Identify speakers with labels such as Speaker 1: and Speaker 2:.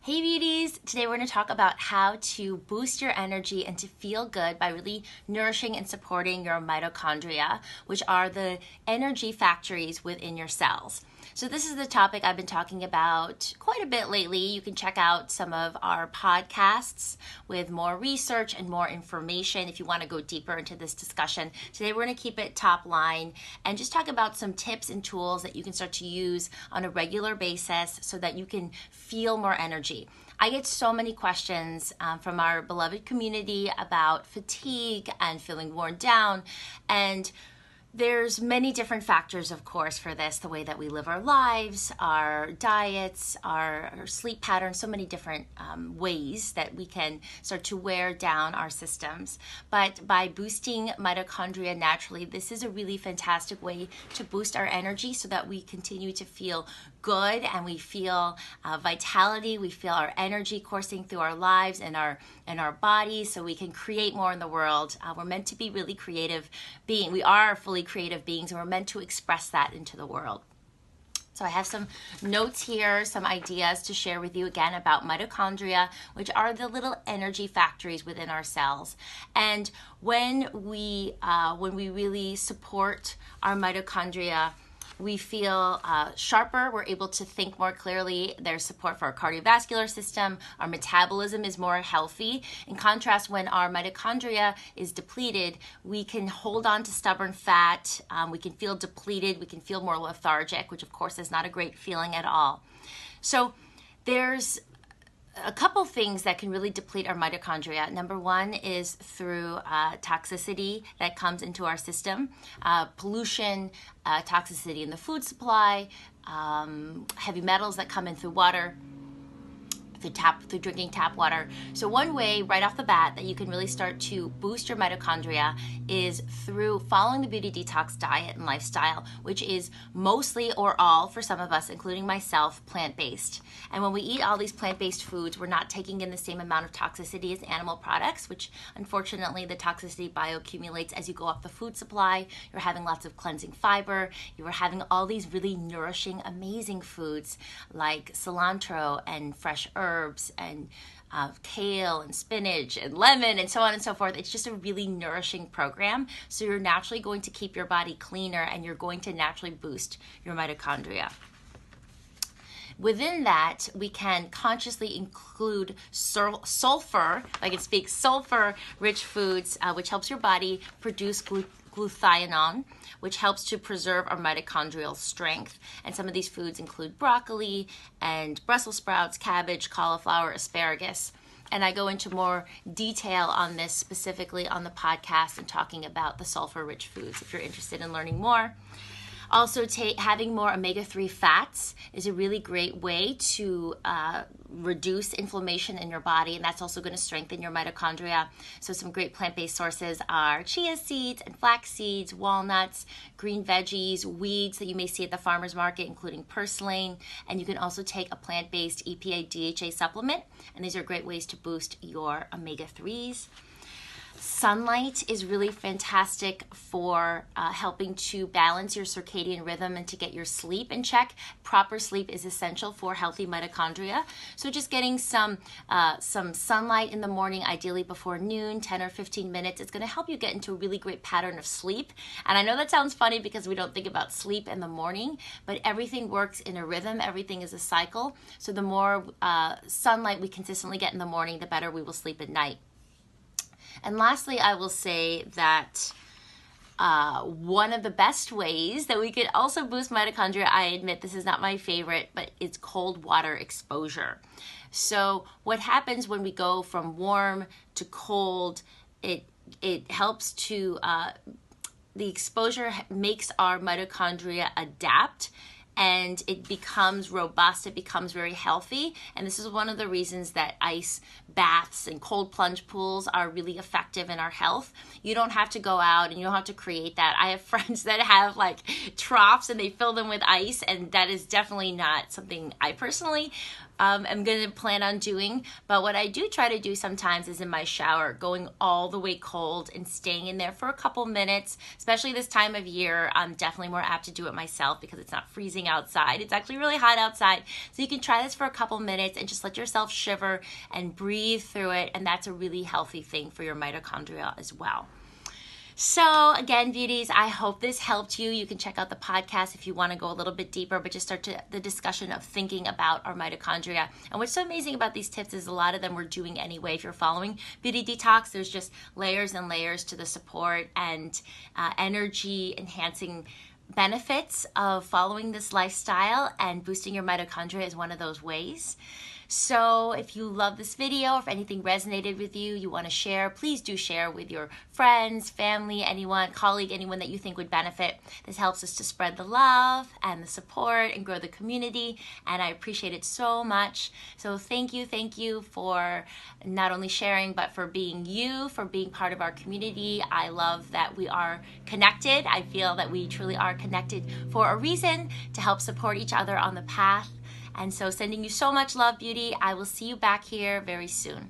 Speaker 1: Hey beauties! Today we're going to talk about how to boost your energy and to feel good by really nourishing and supporting your mitochondria, which are the energy factories within your cells. So this is the topic I've been talking about quite a bit lately. You can check out some of our podcasts with more research and more information if you want to go deeper into this discussion. Today we're going to keep it top line and just talk about some tips and tools that you can start to use on a regular basis so that you can feel more energy. I get so many questions from our beloved community about fatigue and feeling worn down, and there's many different factors, of course, for this, the way that we live our lives, our diets, our sleep patterns, so many different ways that we can start to wear down our systems. But by boosting mitochondria naturally, this is a really fantastic way to boost our energy so that we continue to feel good and we feel vitality, we feel our energy coursing through our lives and our bodies so we can create more in the world. We're meant to be really creative beings. We are fully creative beings and we're meant to express that into the world. So I have some notes here, some ideas to share with you again about mitochondria, which are the little energy factories within our cells. And when we really support our mitochondria, we feel sharper, we're able to think more clearly, there's support for our cardiovascular system, our metabolism is more healthy. In contrast, when our mitochondria is depleted, we can hold on to stubborn fat, we can feel depleted, we can feel more lethargic, which of course is not a great feeling at all. So there's a couple things that can really deplete our mitochondria. Number one is through toxicity that comes into our system, pollution, toxicity in the food supply, heavy metals that come in through water, through drinking tap water. So one way right off the bat that you can really start to boost your mitochondria is through following the Beauty Detox diet and lifestyle, which is mostly or all, for some of us, including myself, plant-based. And when we eat all these plant-based foods, we're not taking in the same amount of toxicity as animal products, which unfortunately the toxicity bioaccumulates as you go up the food supply. You're having lots of cleansing fiber. You are having all these really nourishing, amazing foods like cilantro and fresh herbs and kale and spinach and lemon and so on and so forth. It's just a really nourishing program. So you're naturally going to keep your body cleaner and you're going to naturally boost your mitochondria. Within that, we can consciously include sulfur, I can speak, sulfur-rich foods, which helps your body produce glutathione, which helps to preserve our mitochondrial strength. And some of these foods include broccoli and Brussels sprouts, cabbage, cauliflower, asparagus. And I go into more detail on this specifically on the podcast and talking about the sulfur-rich foods if you're interested in learning more. Also, having more omega-3 fats is a really great way to reduce inflammation in your body, and that's also going to strengthen your mitochondria. So some great plant-based sources are chia seeds and flax seeds, walnuts, green veggies, weeds that you may see at the farmer's market, including purslane, and you can also take a plant-based EPA DHA supplement, and these are great ways to boost your omega-3s. Sunlight is really fantastic for helping to balance your circadian rhythm and to get your sleep in check. Proper sleep is essential for healthy mitochondria. So just getting some sunlight in the morning, ideally before noon, 10 or 15 minutes, it's going to help you get into a really great pattern of sleep. And I know that sounds funny because we don't think about sleep in the morning, but everything works in a rhythm. Everything is a cycle. So the more sunlight we consistently get in the morning, the better we will sleep at night. And lastly, I will say that one of the best ways that we could also boost mitochondria, I admit this is not my favorite, but it's cold water exposure. So what happens when we go from warm to cold, it helps to, the exposure makes our mitochondria adapt, and it becomes robust, it becomes very healthy. And this is one of the reasons that ice baths and cold plunge pools are really effective in our health. You don't have to go out and you don't have to create that. I have friends that have like troughs and they fill them with ice, and that is definitely not something I personally am going to plan on doing. But what I do try to do sometimes is in my shower, going all the way cold and staying in there for a couple minutes, especially this time of year. I'm definitely more apt to do it myself because it's not freezing outside. It's actually really hot outside. So you can try this for a couple minutes and just let yourself shiver and breathe through it. And that's a really healthy thing for your mitochondria as well. So again, beauties, I hope this helped you. You can check out the podcast if you want to go a little bit deeper, but just start the discussion of thinking about our mitochondria. And what's so amazing about these tips is a lot of them we're doing anyway. If you're following Beauty Detox, there's just layers and layers to the support and energy enhancing benefits of following this lifestyle, and boosting your mitochondria is one of those ways. So if you love this video, or if anything resonated with you, you want to share, please do share with your friends, family, anyone, colleague, anyone that you think would benefit. This helps us to spread the love and the support and grow the community, and I appreciate it so much. So thank you for not only sharing, but for being you, for being part of our community. I love that we are connected. I feel that we truly are connected for a reason, to help support each other on the path. And so sending you so much love, beauty. I will see you back here very soon.